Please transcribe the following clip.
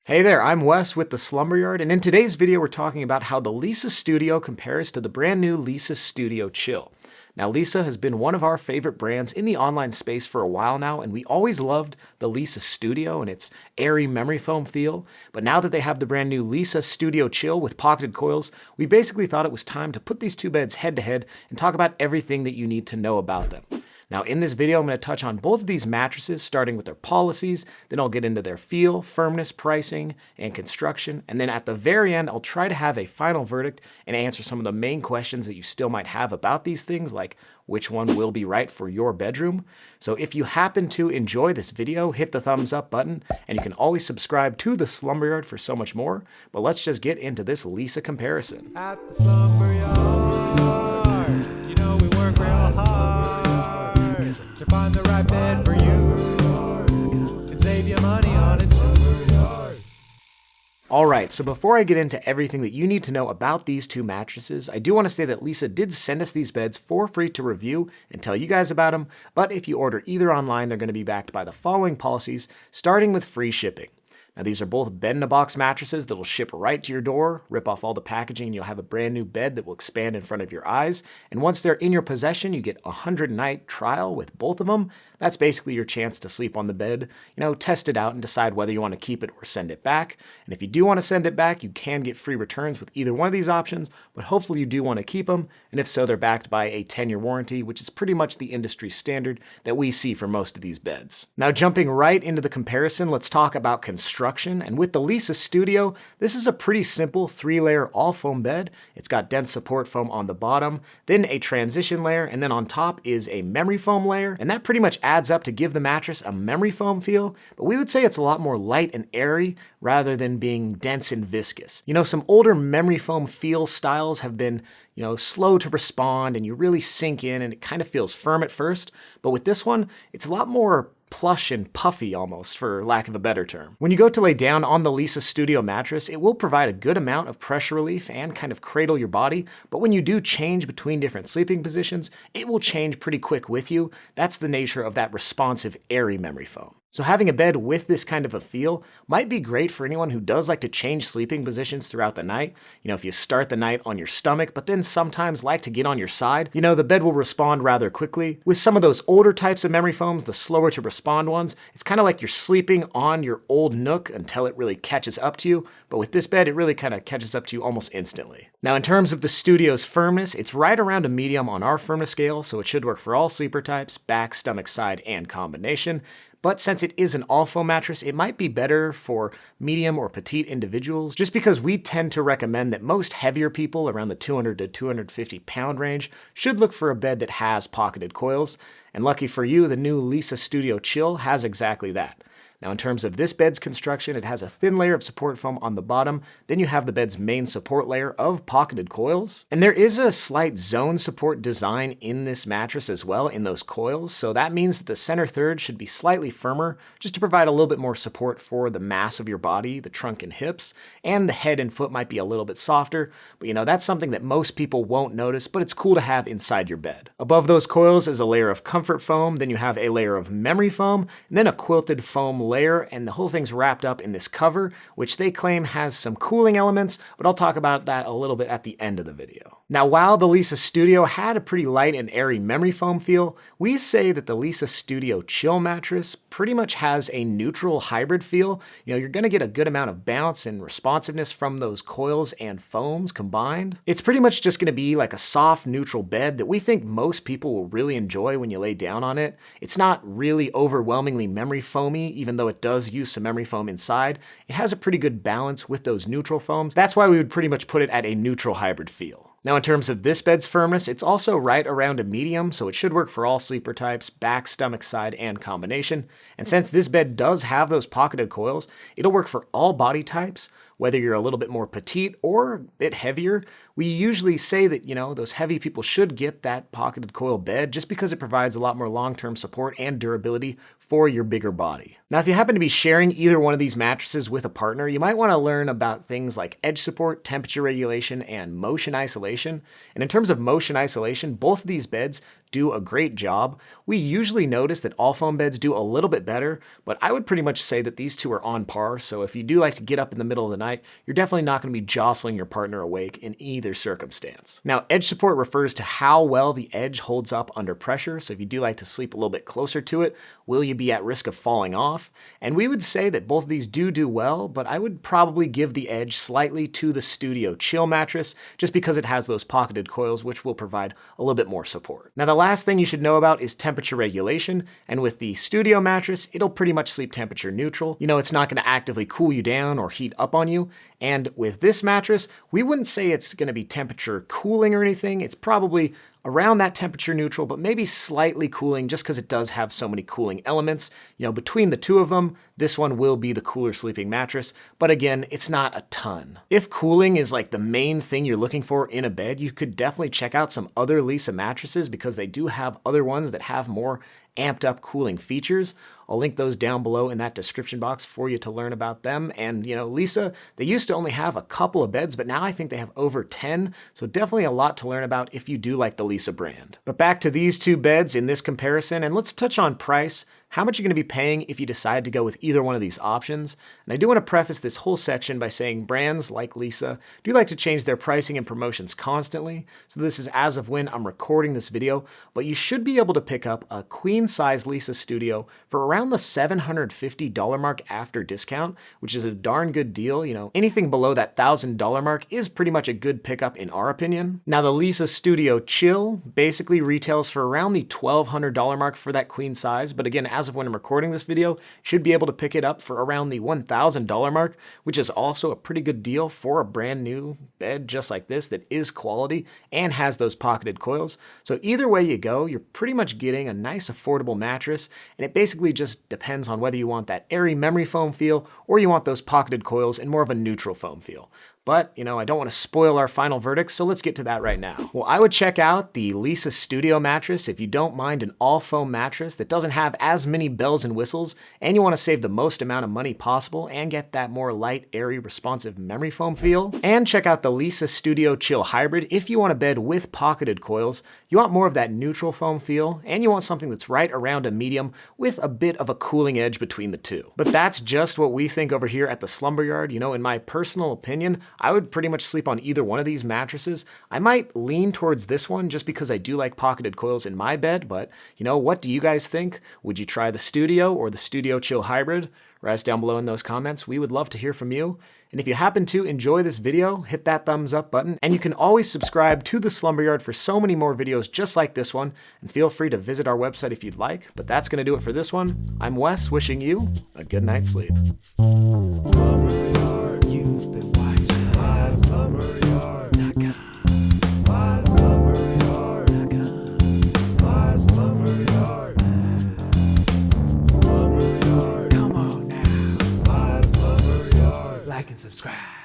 Hey there, I'm Wes with the Slumber Yard, and in today's video we're talking about how the Leesa Studio compares to the brand new Leesa Studio Chill. Now, Leesa has been one of our favorite brands in the online space for a while now, and we always loved the Leesa Studio and its airy memory foam feel. But now that they have the brand new Leesa Studio Chill with pocketed coils, we basically thought it was time to put these two beds head to head and talk about everything that you need to know about them. Now, in this video, I'm going to touch on both of these mattresses, starting with their policies, then I'll get into their feel, firmness, pricing, and construction, and then at the very end, I'll try to have a final verdict and answer some of the main questions that you still might have about these things, like which one will be right for your bedroom. So if you happen to enjoy this video, hit the thumbs up button, and you can always subscribe to the Slumber Yard for so much more. But let's just get into this Leesa comparison. At the Slumber Yard, you know we work real hard to find the right bed for you and save you money on it. Alright, so before I get into everything that you need to know about these two mattresses, I do want to say that Leesa did send us these beds for free to review and tell you guys about them, but if you order either online, they're going to be backed by the following policies, starting with free shipping. Now, these are both bed-in-a-box mattresses that will ship right to your door, rip off all the packaging, and you'll have a brand new bed that will expand in front of your eyes. And once they're in your possession, you get a 100-night trial with both of them. That's basically your chance to sleep on the bed, test it out and decide whether you want to keep it or send it back. And if you do want to send it back, you can get free returns with either one of these options, but hopefully you do want to keep them. And if so, they're backed by a 10-year warranty, which is pretty much the industry standard that we see for most of these beds. Now, jumping right into the comparison, let's talk about construction. And with the Leesa Studio, this is a pretty simple 3-layer all-foam bed. It's got dense support foam on the bottom, then a transition layer, and then on top is a memory foam layer. And that pretty much adds up to give the mattress a memory foam feel, but we would say it's a lot more light and airy rather than being dense and viscous. Some older memory foam feel styles have been slow to respond and you really sink in and it kind of feels firm at first. But with this one, it's a lot more plush and puffy almost, for lack of a better term. When you go to lay down on the Leesa Studio mattress, it will provide a good amount of pressure relief and kind of cradle your body, but when you do change between different sleeping positions, it will change pretty quick with you. That's the nature of that responsive, airy memory foam. So having a bed with this kind of a feel might be great for anyone who does like to change sleeping positions throughout the night. If you start the night on your stomach, but then sometimes like to get on your side, the bed will respond rather quickly. With some of those older types of memory foams, the slower to respond ones, it's kind of like you're sleeping on your old nook until it really catches up to you. But with this bed, it really kind of catches up to you almost instantly. Now, in terms of the Studio's firmness, it's right around a medium on our firmness scale, so it should work for all sleeper types, back, stomach, side, and combination. But since it is an all-foam mattress, it might be better for medium or petite individuals, just because we tend to recommend that most heavier people around the 200 to 250 pound range should look for a bed that has pocketed coils. And lucky for you, the new Leesa Studio Chill has exactly that. Now, in terms of this bed's construction, it has a thin layer of support foam on the bottom, then you have the bed's main support layer of pocketed coils, and there is a slight zone support design in this mattress as well in those coils, so that means that the center third should be slightly firmer, just to provide a little bit more support for the mass of your body, the trunk and hips, and the head and foot might be a little bit softer, but that's something that most people won't notice, but it's cool to have inside your bed. Above those coils is a layer of comfort foam, then you have a layer of memory foam, and then a quilted foam layer, and the whole thing's wrapped up in this cover, which they claim has some cooling elements, but I'll talk about that a little bit at the end of the video. Now, while the Leesa Studio had a pretty light and airy memory foam feel, we say that the Leesa Studio Chill mattress pretty much has a neutral hybrid feel. You're going to get a good amount of bounce and responsiveness from those coils and foams combined. It's pretty much just going to be like a soft, neutral bed that we think most people will really enjoy when you lay down on it. It's not really overwhelmingly memory foamy, even though it does use some memory foam inside. It has a pretty good balance with those neutral foams. That's why we would pretty much put it at a neutral hybrid feel. Now, in terms of this bed's firmness, it's also right around a medium, so it should work for all sleeper types, back, stomach, side, and combination. And since this bed does have those pocketed coils, it'll work for all body types, whether you're a little bit more petite or a bit heavier. We usually say that, those heavy people should get that pocketed coil bed just because it provides a lot more long-term support and durability for your bigger body. Now, if you happen to be sharing either one of these mattresses with a partner, you might want to learn about things like edge support, temperature regulation, and motion isolation. And in terms of motion isolation, both of these beds do a great job. We usually notice that all foam beds do a little bit better, but I would pretty much say that these two are on par. So if you do like to get up in the middle of the night, you're definitely not going to be jostling your partner awake in either circumstance. Now, edge support refers to how well the edge holds up under pressure. So if you do like to sleep a little bit closer to it, will you be at risk of falling off? And we would say that both of these do well, but I would probably give the edge slightly to the Studio Chill mattress just because it has those pocketed coils, which will provide a little bit more support. Now, the last thing you should know about is temperature regulation, and with the Studio mattress, it'll pretty much sleep temperature neutral. You know, it's not going to actively cool you down or heat up on you, and with this mattress, we wouldn't say it's going to be temperature cooling or anything. It's probably around that temperature neutral, but maybe slightly cooling just because it does have so many cooling elements. You know, between the two of them, this one will be the cooler sleeping mattress, but again, it's not a ton. If cooling is like the main thing you're looking for in a bed, you could definitely check out some other Leesa mattresses because they do have other ones that have more amped up cooling features. I'll link those down below in that description box for you to learn about them. And you know, Leesa, they used to only have a couple of beds, but now I think they have over 10. So definitely a lot to learn about if you do like the Leesa brand. But back to these two beds in this comparison, and let's touch on price. How much you're going to be paying if you decide to go with either one of these options. And I do want to preface this whole section by saying brands like Leesa do like to change their pricing and promotions constantly. So this is as of when I'm recording this video, but you should be able to pick up a queen size Leesa Studio for around the $750 mark after discount, which is a darn good deal. You know, anything below that $1,000 mark is pretty much a good pickup in our opinion. Now the Leesa Studio Chill basically retails for around the $1,200 mark for that queen size, but again, as of when I'm recording this video, should be able to pick it up for around the $1,000 mark, which is also a pretty good deal for a brand new bed just like this that is quality and has those pocketed coils. So either way you go, you're pretty much getting a nice affordable mattress, and it basically just depends on whether you want that airy memory foam feel or you want those pocketed coils and more of a neutral foam feel. But, you know, I don't want to spoil our final verdict, so let's get to that right now. Well, I would check out the Leesa Studio mattress if you don't mind an all-foam mattress that doesn't have as many bells and whistles, and you want to save the most amount of money possible and get that more light, airy, responsive memory foam feel. And check out the Leesa Studio Chill Hybrid if you want a bed with pocketed coils, you want more of that neutral foam feel, and you want something that's right around a medium with a bit of a cooling edge between the two. But that's just what we think over here at the Slumber Yard. You know, in my personal opinion, I would pretty much sleep on either one of these mattresses. I might lean towards this one just because I do like pocketed coils in my bed, but you know, what do you guys think? Would you try the Studio or the Studio Chill Hybrid? Write us down below in those comments. We would love to hear from you. And if you happen to enjoy this video, hit that thumbs up button. And you can always subscribe to the Slumber Yard for so many more videos just like this one. And feel free to visit our website if you'd like. But that's going to do it for this one. I'm Wes, wishing you a good night's sleep. You've been watching my Slumber Yard. My Slumber Yard. My Slumber Yard. Slumber Yard. Come on now. My Slumber Yard. Like and subscribe.